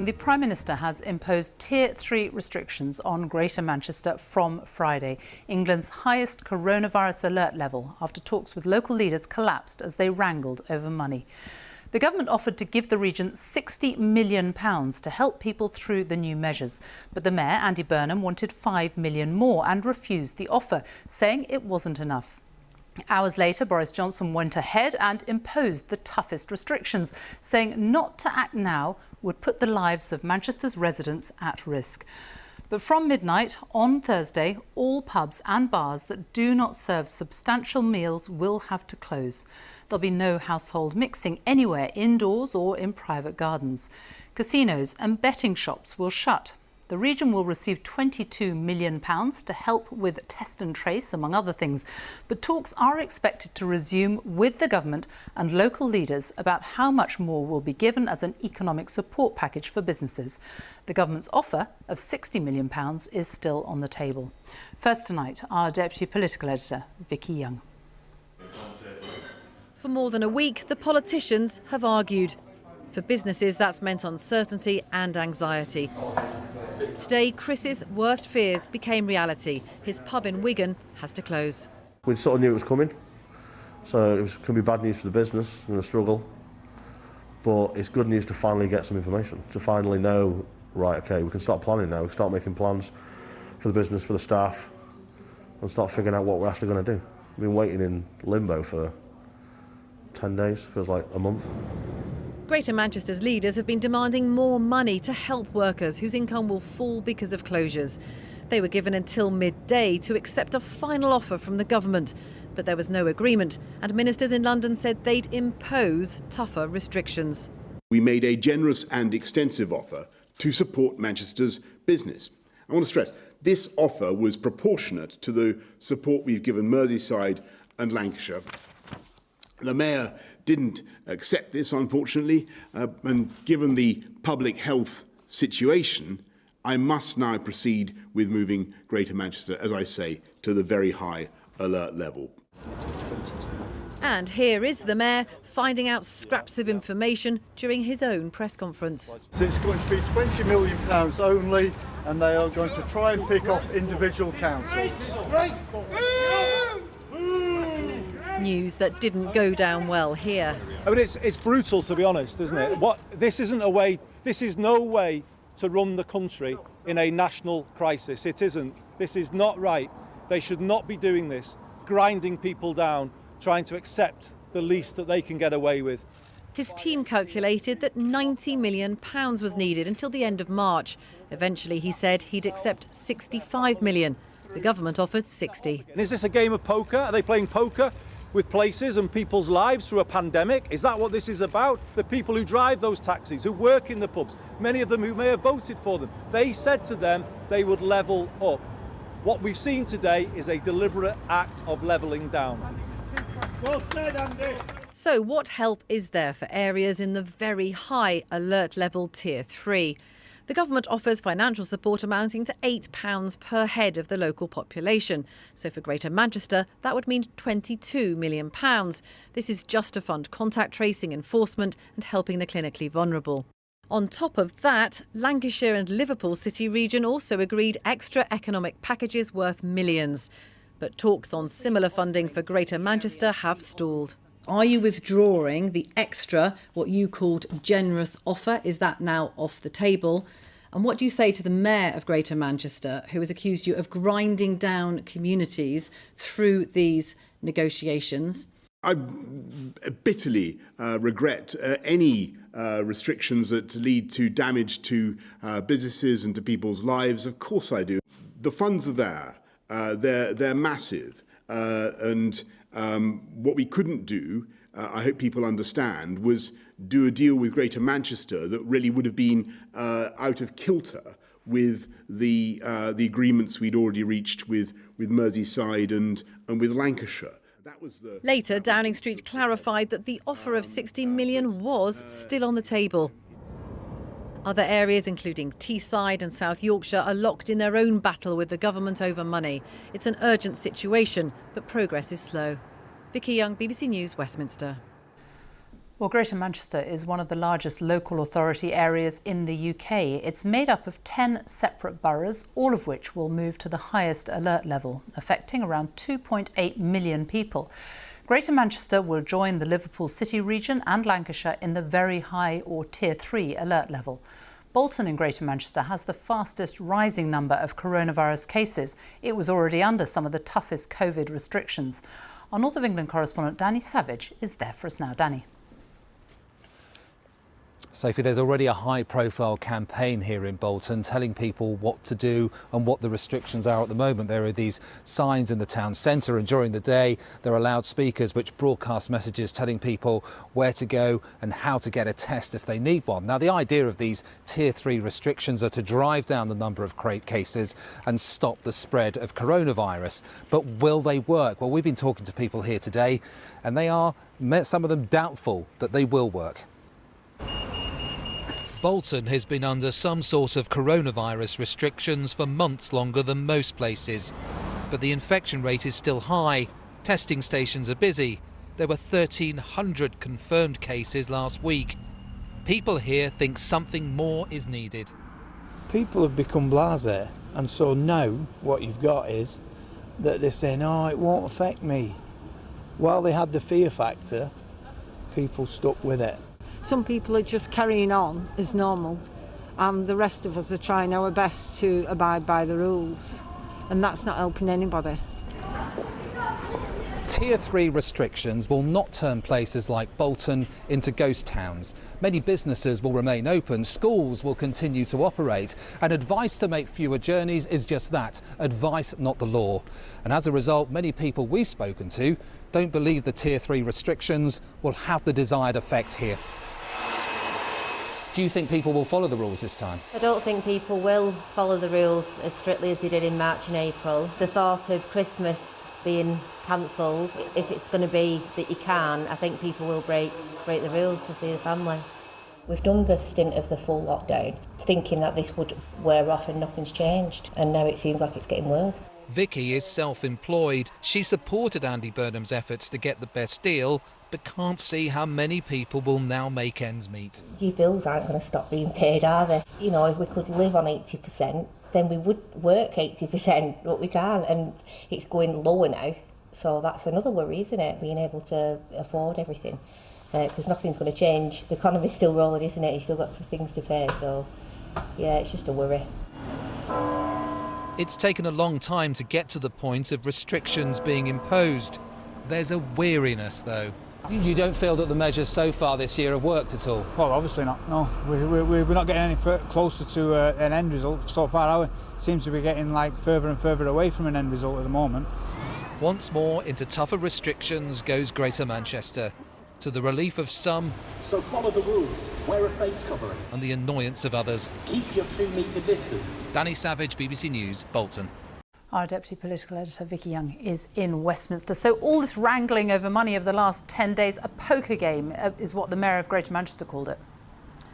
The Prime Minister has imposed Tier 3 restrictions on Greater Manchester from Friday, England's highest coronavirus alert level, after talks with local leaders collapsed as they wrangled over money. The government offered to give the region £60 million to help people through the new measures. But the Mayor, Andy Burnham, wanted £5 million more and refused the offer, saying it wasn't enough. Hours later, Boris Johnson went ahead and imposed the toughest restrictions, saying not to act now would put the lives of Manchester's residents at risk. But from midnight on Thursday, all pubs and bars that do not serve substantial meals will have to close. There'll be no household mixing anywhere, indoors or in private gardens. Casinos and betting shops will shut. The region will receive £22 million to help with test and trace, among other things. But talks are expected to resume with the government and local leaders about how much more will be given as an economic support package for businesses. The government's offer of £60 million is still on the table. First tonight, our Deputy Political Editor, Vicky Young. For more than a week, the politicians have argued. For businesses, that's meant uncertainty and anxiety. Today, Chris's worst fears became reality. His pub in Wigan has to close. We sort of knew it was coming, so it was going to be bad news for the business and a struggle. But it's good news to finally get some information, to finally know, right, OK, we can start planning now, we can start making plans for the business, for the staff, and start figuring out what we're actually going to do. We've been waiting in limbo for 10 days, feels like a month. Greater Manchester's leaders have been demanding more money to help workers whose income will fall because of closures. They were given until midday to accept a final offer from the government, but there was no agreement, and ministers in London said they'd impose tougher restrictions. We made a generous and extensive offer to support Manchester's business. I want to stress, this offer was proportionate to the support we've given Merseyside and Lancashire. The Mayor didn't accept this, unfortunately, and given the public health situation, I must now proceed with moving Greater Manchester, as I say, to the very high alert level. And here is the Mayor finding out scraps of information during his own press conference. So it's going to be £20 million only, and they are going to try and pick off individual councils. News that didn't go down well here. I mean, it's brutal, to be honest, isn't it? This is no way to run the country in a national crisis. It isn't. This is not right. They should not be doing this, grinding people down, trying to accept the least that they can get away with. His team calculated that £90 million was needed until the end of March. Eventually, he said he'd accept £65 million. The government offered 60. And is this a game of poker? Are they playing poker with places and people's lives through a pandemic? Is that what this is about? The people who drive those taxis, who work in the pubs, many of them who may have voted for them, they said to them they would level up. What we've seen today is a deliberate act of levelling down. Well said, Andy. So what help is there for areas in the very high alert level Tier 3? The government offers financial support amounting to £8 per head of the local population. So for Greater Manchester, that would mean £22 million. This is just to fund contact tracing, enforcement and helping the clinically vulnerable. On top of that, Lancashire and Liverpool City region also agreed extra economic packages worth millions. But talks on similar funding for Greater Manchester have stalled. Are you withdrawing the extra, what you called generous offer? Is that now off the table? And what do you say to the Mayor of Greater Manchester, who has accused you of grinding down communities through these negotiations? I bitterly regret any restrictions that lead to damage to businesses and to people's lives. Of course I do. The funds are there. They're massive. And what we couldn't do, I hope people understand, was do a deal with Greater Manchester that really would have been out of kilter with the agreements we'd already reached with Merseyside and with Lancashire. Later, Downing Street clarified that the offer of £60 million was still on the table. Other areas, including Teesside and South Yorkshire, are locked in their own battle with the government over money. It's an urgent situation, but progress is slow. Vicky Young, BBC News, Westminster. Well, Greater Manchester is one of the largest local authority areas in the UK. It's made up of 10 separate boroughs, all of which will move to the highest alert level, affecting around 2.8 million people. Greater Manchester will join the Liverpool City region and Lancashire in the very high or Tier 3 alert level. Bolton in Greater Manchester has the fastest rising number of coronavirus cases. It was already under some of the toughest COVID restrictions. Our North of England correspondent Danny Savage is there for us now. Danny. Sophie, there's already a high-profile campaign here in Bolton telling people what to do and what the restrictions are at the moment. There are these signs in the town centre, and during the day there are loudspeakers which broadcast messages telling people where to go and how to get a test if they need one. Now, the idea of these Tier 3 restrictions are to drive down the number of cases and stop the spread of coronavirus. But will they work? Well, we've been talking to people here today, and they are, some of them, doubtful that they will work. Bolton has been under some sort of coronavirus restrictions for months longer than most places. But the infection rate is still high. Testing stations are busy. There were 1,300 confirmed cases last week. People here think something more is needed. People have become blasé, and so now what you've got is that they're saying, oh, it won't affect me. While they had the fear factor, people stuck with it. Some people are just carrying on as normal, and the rest of us are trying our best to abide by the rules, and that's not helping anybody. Tier 3 restrictions will not turn places like Bolton into ghost towns. Many businesses will remain open, schools will continue to operate, and advice to make fewer journeys is just that, advice, not the law. And as a result, many people we've spoken to don't believe the Tier 3 restrictions will have the desired effect here. Do you think people will follow the rules this time? I don't think people will follow the rules as strictly as they did in March and April. The thought of Christmas being cancelled, if it's going to be that you can, I think people will break the rules to see the family. We've done the stint of the full lockdown, thinking that this would wear off and nothing's changed, and now it seems like it's getting worse. Vicky is self-employed. She supported Andy Burnham's efforts to get the best deal, but can't see how many people will now make ends meet. Your bills aren't going to stop being paid, are they? You know, if we could live on 80%, then we would work 80%, but we can't, and it's going lower now. So that's another worry, isn't it? Being able to afford everything, because nothing's going to change. The economy's still rolling, isn't it? You've still got some things to pay, so yeah, it's just a worry. It's taken a long time to get to the point of restrictions being imposed. There's a weariness, though. You don't feel that the measures so far this year have worked at all? Well, obviously not, no. We're not getting any closer to an end result. So far, seems to be getting further and further away from an end result at the moment. Once more into tougher restrictions goes Greater Manchester, to the relief of some. So follow the rules, wear a face covering. And the annoyance of others. Keep your 2-metre distance. Danny Savage, BBC News, Bolton. Our Deputy Political Editor, Vicky Young, is in Westminster. So all this wrangling over money of the last 10 days, a poker game is what the Mayor of Greater Manchester called it.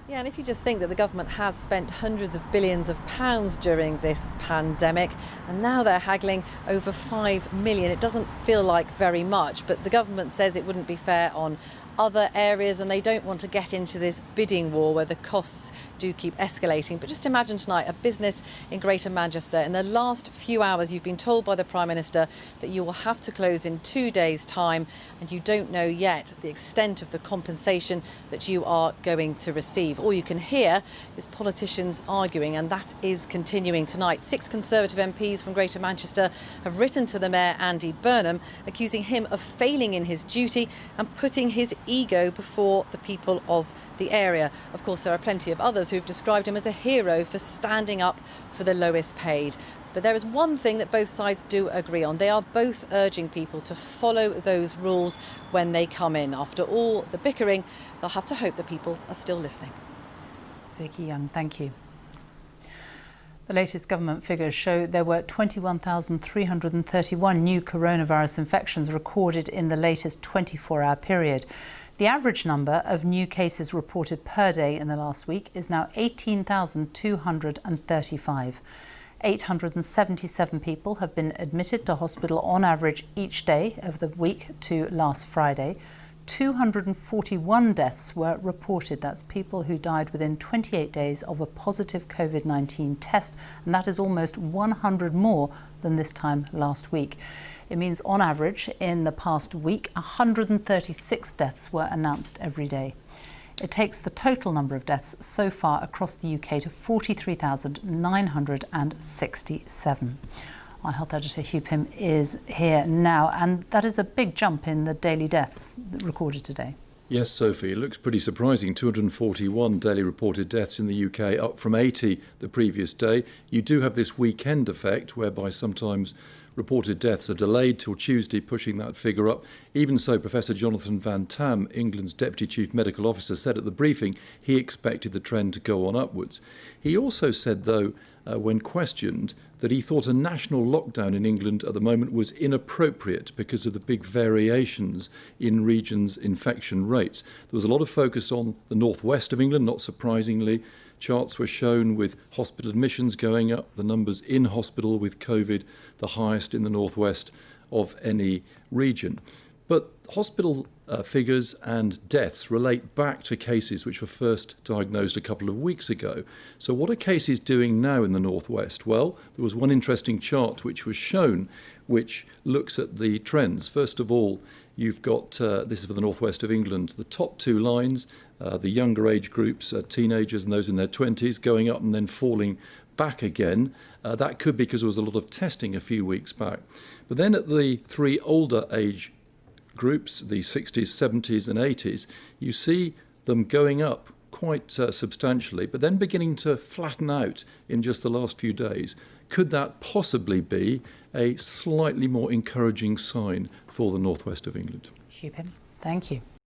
Yeah, and if you just think that the government has spent hundreds of billions of pounds during this pandemic, and now they're haggling over 5 million, it doesn't feel like very much, but the government says it wouldn't be fair on other areas, and they don't want to get into this bidding war where the costs do keep escalating. But just imagine tonight a business in Greater Manchester. In the last few hours, you've been told by the Prime Minister that you will have to close in 2 days' time, and you don't know yet the extent of the compensation that you are going to receive. All you can hear is politicians arguing, and that is continuing tonight. 6 Conservative MPs from Greater Manchester have written to the Mayor, Andy Burnham, accusing him of failing in his duty and putting his ego before the people of the area. Of course, there are plenty of others who've described him as a hero for standing up for the lowest paid. But there is one thing that both sides do agree on. They are both urging people to follow those rules when they come in. After all the bickering, they'll have to hope that people are still listening. Vicky Young, thank you. The latest government figures show there were 21,331 new coronavirus infections recorded in the latest 24-hour period. The average number of new cases reported per day in the last week is now 18,235. 877 people have been admitted to hospital on average each day of the week to last Friday. 241 deaths were reported. That's people who died within 28 days of a positive COVID-19 test, and that is almost 100 more than this time last week. It means, on average, in the past week, 136 deaths were announced every day. It takes the total number of deaths so far across the UK to 43,967. Our health editor Hugh Pym is here now, and that is a big jump in the daily deaths recorded today. Yes, Sophie, it looks pretty surprising. 241 daily reported deaths in the UK, up from 80 the previous day. You do have this weekend effect, whereby sometimes reported deaths are delayed till Tuesday, pushing that figure up. Even so, Professor Jonathan Van Tam, England's Deputy Chief Medical Officer, said at the briefing he expected the trend to go on upwards. He also said, though, when questioned, that he thought a national lockdown in England at the moment was inappropriate because of the big variations in regions' infection rates. There was a lot of focus on the northwest of England, not surprisingly. Charts were shown with hospital admissions going up, the numbers in hospital with COVID the highest in the northwest of any region. But hospital figures and deaths relate back to cases which were first diagnosed a couple of weeks ago. So what are cases doing now in the northwest? Well, there was one interesting chart which was shown which looks at the trends. First of all, you've got, this is for the northwest of England, the top two lines, the younger age groups, teenagers and those in their 20s, going up and then falling back again. That could be because there was a lot of testing a few weeks back. But then at the three older age groups, the 60s, 70s and 80s, you see them going up quite substantially, but then beginning to flatten out in just the last few days. Could that possibly be a slightly more encouraging sign for the northwest of England? Hugh Pym, thank you.